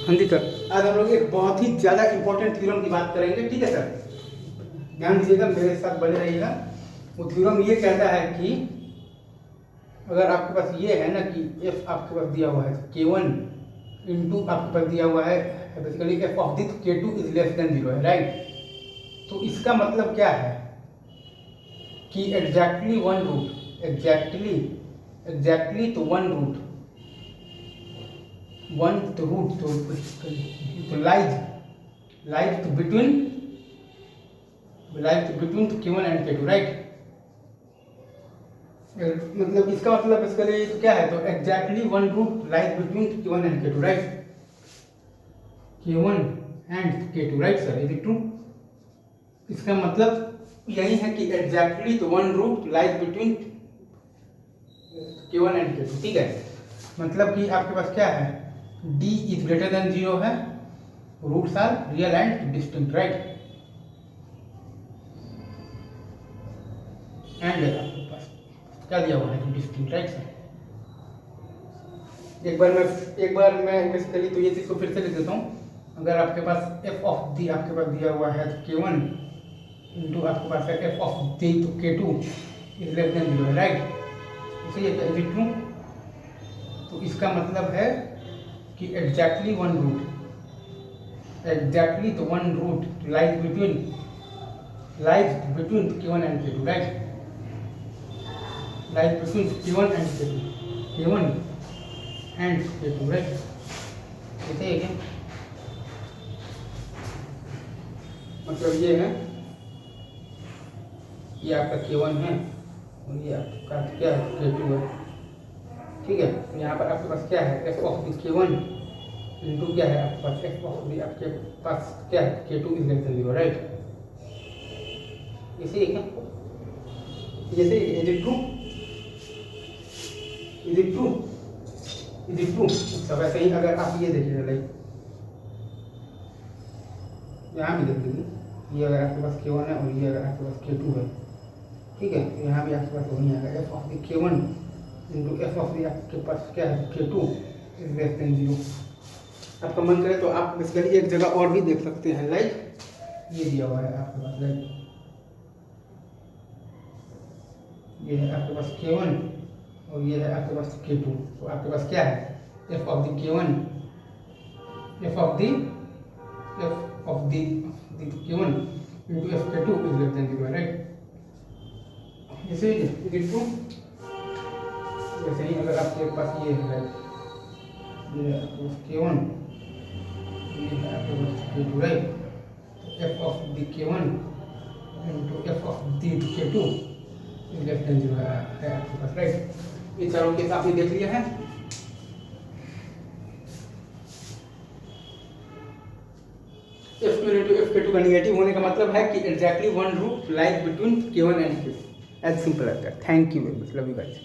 हाँ जी सर, आज हम लोग एक बहुत ही ज़्यादा इंपॉर्टेंट थ्योरम की बात करेंगे, ठीक है सर। ध्यान दीजिएगा, मेरे साथ बने रहिएगा। वो थ्योरम ये कहता है कि अगर आपके पास ये है ना कि एफ आपके पास दिया हुआ है K1 इंटू आपके पास दिया हुआ है basically F of this K2 is less than 0 है, राइट। तो इसका मतलब क्या है कि एग्जैक्टली वन रूट, एग्जैक्टली तो वन रूट तो लाइज तो between K1 and K2, right. मतलब इसका मतलब बेसिकली तो क्या है, तो exactly one root lies between K1 and K2, right. K1 and K2, right sir, is it true? इसका मतलब यही है कि एग्जैक्टली तो one root lies between K1 and K2, ठीक है। मतलब कि आपके पास क्या है, D इज ग्रेटर देन 0 है, roots are real and distinct, right. And आपके पास क्या दिया हुआ है, डिस्टिंक्ट, राइट सर। एक बार मैं बेसिकली तो ये चीज़ को फिर से लिख देता हूँ। अगर आपके पास एफ ऑफ दी आपके पास दिया हुआ है तो K1 इंटू आपके पास है एफ ऑफ दी तो K2 इज लेस देन 0 है, राइट। इसे ये इज इट ट्रू? तो इसका मतलब है कि एग्जैक्टली तो one root lies between K1 and K2, right. Lies between K1 and K2, right. ऐसे है क्या? मतलब ये है, ये आपका K1 है और ये आपका क्या है, K2 है, ठीक है। तो यहाँ पर आपके पास क्या है, F of the K1 into क्या है आपके पास एफ ऑफ दी आपके पास क्या है, K2 is less than 0, right. इसे क्या, जैसे इज इट ट्रू, सब ऐसे ही। अगर आप ये देखिए लाइक यहाँ भी देख लीजिए, ये अगर आपके पास K1 है और ये अगर आपके पास K2 है, ठीक है। तो यहाँ भी आपके पास वही आएगा, F of the K1 into F of the आपके पास क्या है, K2 इज लेस देन 0। आपका मन करे तो आप बेसिकली एक जगह और भी देख सकते हैं, लाइक ये दिया हुआ है आपके पास, लाइक ये है आपके पास K1 और ये है आपके पास K2। तो आपके पास क्या है, F of the K1 K1 into F K2 is less than 0, right. इसे ट्रू। वैसे ही अगर आपके पास ये है, ये आपके पास K1, ये है आपके पास K2, राइट। तो F of the K1 into F of the K2 is less than 0 है आपके पास, राइट। इन चारों केस आपने देख लिया है। F2 इंटू एफ K2 का निगेटिव होने का मतलब है कि exactly one root lies between K1 and K2, as simple as that. Thank you very much, love you guys.